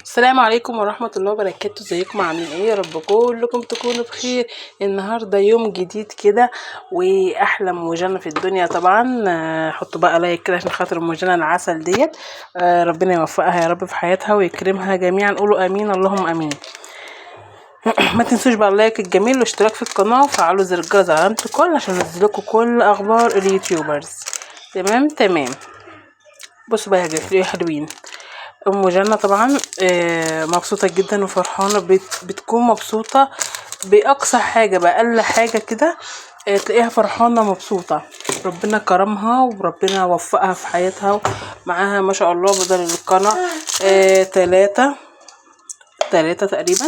السلام عليكم ورحمة الله وبركاته. ازيكم عاملين ايه؟ يا رب كلكم تكونوا بخير. النهاردة يوم جديد كده واحلى ام جنة في الدنيا طبعا. حطوا بقى لايك كده عشان خاطر ام جنة العسل ديت. ربنا يوفقها يا رب في حياتها ويكرمها جميعا. قولوا امين اللهم امين. ما تنسوش بقى اللايك الجميل والاشتراك في القناة وفعلوا زر الجرس على علامة الكل عشان انزلكوا كل اخبار اليوتيوبرز. تمام. بصوا بقى يا حلوين، ام جنة طبعا مبسوطة جدا وفرحانة. بتكون مبسوطة باقصى حاجة، باقل حاجة كده تلاقيها فرحانة مبسوطة. ربنا كرمها وربنا وفقها في حياتها. معاها ما شاء الله بدل القناة تلاتة تقريبا.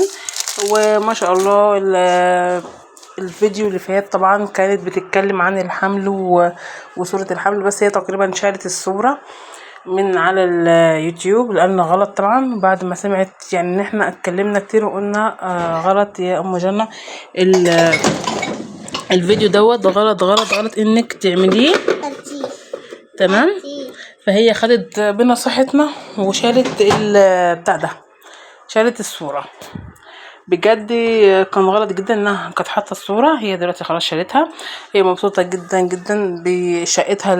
وما شاء الله الفيديو اللي فات طبعا كانت بتتكلم عن الحمل وصورة الحمل، بس هي تقريبا شالت الصورة من على اليوتيوب لان غلط طبعا. بعد ما سمعت يعني ان احنا اتكلمنا كتير وقلنا غلط يا ام جنة، الفيديو دوت غلط انك تعمليه. تمام. فهي خدت بنصيحتنا وشالت بتاع ده، شالت الصورة. بجد كان غلط جدا انها كانت حاطه الصوره. هي دلوقتي خلاص شالتها. هي مبسوطه جدا بشقتها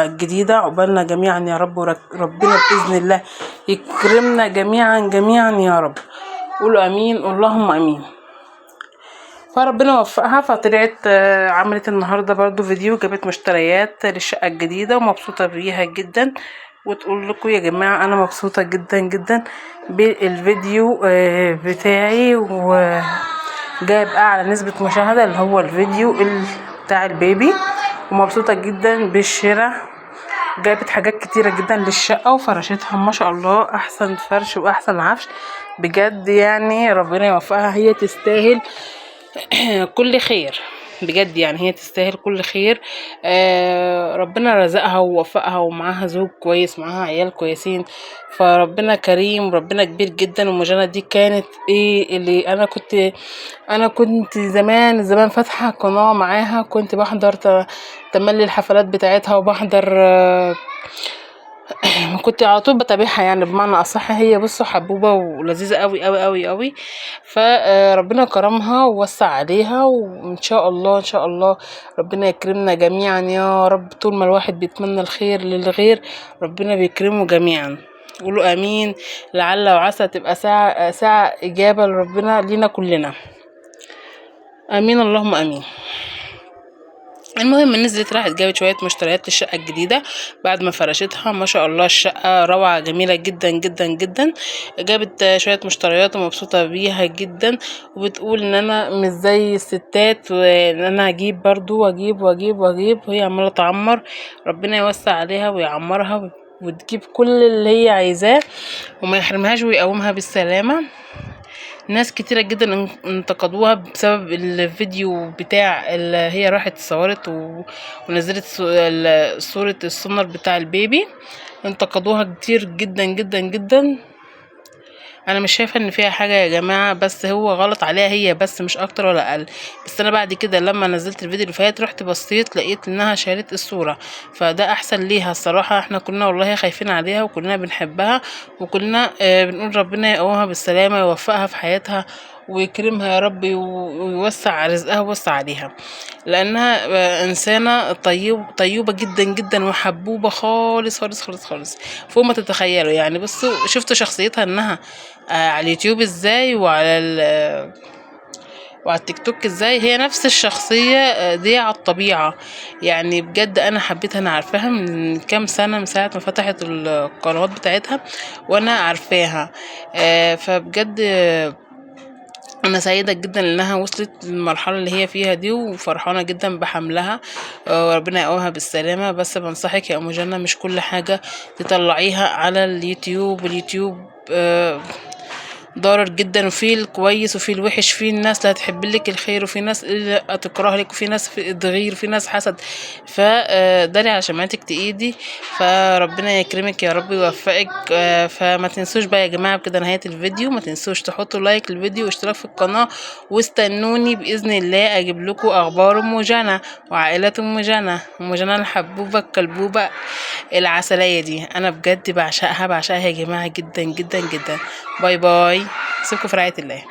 الجديده. عقبالنا جميعا يا رب، وربنا باذن الله يكرمنا جميعا يا رب. قولوا امين اللهم امين. فربنا وفقها فطلعت عملت النهارده برضو فيديو، جابت مشتريات للشقه الجديده ومبسوطه بيها جدا. وتقول لكم يا جماعه انا مبسوطه جدا بالفيديو بتاعي، وجايب اعلى نسبه مشاهده اللي هو الفيديو بتاع البيبي. ومبسوطه جدا بالشراء. جابت حاجات كتيره جدا للشقه وفرشتها ما شاء الله احسن فرش واحسن عفش. بجد يعني ربنا يوفقها، هي تستاهل كل خير. بجد يعني هي تستاهل كل خير. ربنا رزقها ووفقها ومعاها زوج كويس، معاها عيال كويسين. فربنا كريم، ربنا كبير جدا. ومجنة دي كانت ايه اللي انا كنت زمان فاتحه قناه معاها. كنت بحضر تملي الحفلات بتاعتها وبحضر كنت على طول بتابعها يعني بمعنى اصح. هي بصوا حبوبه ولذيذه قوي. فربنا كرمها ووسع عليها، وان شاء الله ربنا يكرمنا جميعا يا رب. طول ما الواحد بيتمنى الخير للغير ربنا بيكرمه جميعا. قولوا امين. لعل وعسى تبقى ساعه اجابه لربنا لينا كلنا. امين اللهم امين. المهم نزلت راحت جابت شويه مشتريات للشقه الجديده بعد ما فرشتها. ما شاء الله الشقه روعه جميله جدا. جابت شويه مشتريات ومبسوطه بيها جدا. وبتقول ان انا مش زي الستات وان انا هجيب برضو واجيب وهي عماله تعمر. ربنا يوسع عليها ويعمرها وتجيب كل اللي هي عايزاه وما يحرمهاش ويقومها بالسلامه. ناس كتيرة جدا انتقدوها بسبب الفيديو بتاع اللي هي راحت صورت ونزلت صورة السونر بتاع البيبي. انتقدوها كتير جدا. انا مش شايفه ان فيها حاجه يا جماعه، بس هو غلط عليها هي بس مش اكتر ولا اقل. بس انا بعد كده لما نزلت الفيديو اللي فات رحت بصيت لقيت انها شالت الصوره، فده احسن ليها الصراحه. احنا كنا والله خايفين عليها وكلنا بنحبها وكلنا بنقول ربنا يقومها بالسلامه ويوفقها في حياتها ويكرمها يا رب ويوسع رزقها ويوسع عليها، لانها انسانه طيوبه جدا وحبوبه خالص فوق ما تتخيلوا يعني. بصوا شفتوا شخصيتها انها على اليوتيوب ازاي وعلى التيك توك ازاي هي نفس الشخصية دي على الطبيعة. يعني بجد انا حبيتها، انا عارفاها من كام سنة من ساعة ما فتحت القنوات بتاعتها وانا عارفاها. فبجد انا سعيدة جدا انها وصلت للمرحلة اللي هي فيها دي وفرحانة جدا بحملها. وربنا يقومها بالسلامة. بس بنصحك يا ام جنة مش كل حاجة تطلعيها على اليوتيوب. ضارر جدا، وفي الكويس وفي الوحش، في الناس اللي هتحب لك الخير وفي ناس اللي هتكره لك وفي ناس في تغيير وفي ناس حسد. فداري على شمعتك ايدي، فربنا يكرمك يا رب ويوفقك. فما تنسوش بقى يا جماعه بكده نهايه الفيديو، ما تنسوش تحطوا لايك للفيديو واشتراك في القناه، واستنوني باذن الله اجيب لكم اخبار ام جنى وعائله ام جنى، ام جنى الحبوبه الكلبوبه العسليه دي. انا بجد بعشقها يا جماعه جدا جدا جدا. باي باي، سيبكم في رعايه الله.